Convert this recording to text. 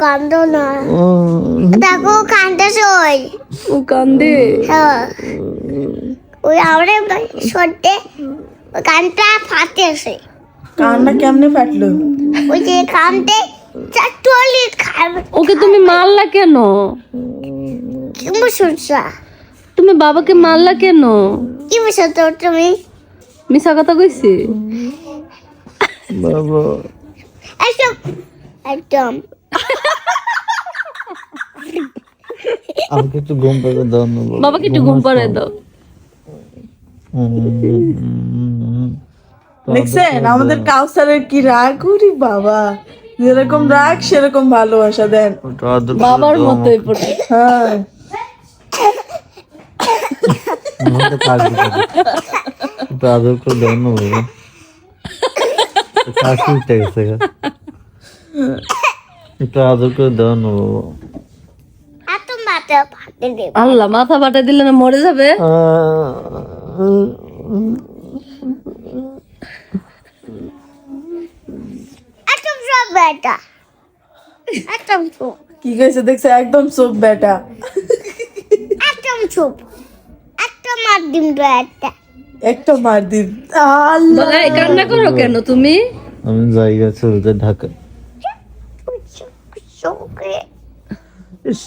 কান্দো না, দেখো কান্দেছে ওই, ও কান্দে। হ্যাঁ ওই আমরা সত্যি কানটা ফাটেছে। কান্না কেমনে ফাটলো? ওই যে কান্দে চাটলি খাবে। ওকে তুমি মারলা কেন? কি বুঝছো? তুমি বাবাকে মারলা কেন? কি বুঝছো তুমি? মিছা কথা কইছি। বাবা একদম একদম আমাকে একটু ঘুম পাড়ে দাও না বাবা। বাবাকে একটু ঘুম পাড়ায় দাও। দেখছেন আমাদের কাউসারের কি রাগ, ওরে বাবা, যেরকম রাগ সেরকম ভালোবাসা দেন। একটু আদর করে বাবার দাও মতোই পড়ে। হ্যাঁ আমাকে কাশি করে। একটু আদর করে দাও না বাবা। কাশি উঠে গেছে গা। একটু আদর করে দাও না বাবা। এত মাথা ফাটে দেব। আল্লাহ, মাথা ফাটা দিলে না মরে যাবে। একদম সব বেটা, একদম চুপ, কি কইছে দেখছে, একদম চোপ বেটা। একদম চুপ, একটা মার দিম তো একটা। একটা মার দিন। আল্লাহ, বলে, এই কান্না করো কেন তুমি? আমি জায়গা ছেড়ে ঢাকা। চোখে ইস,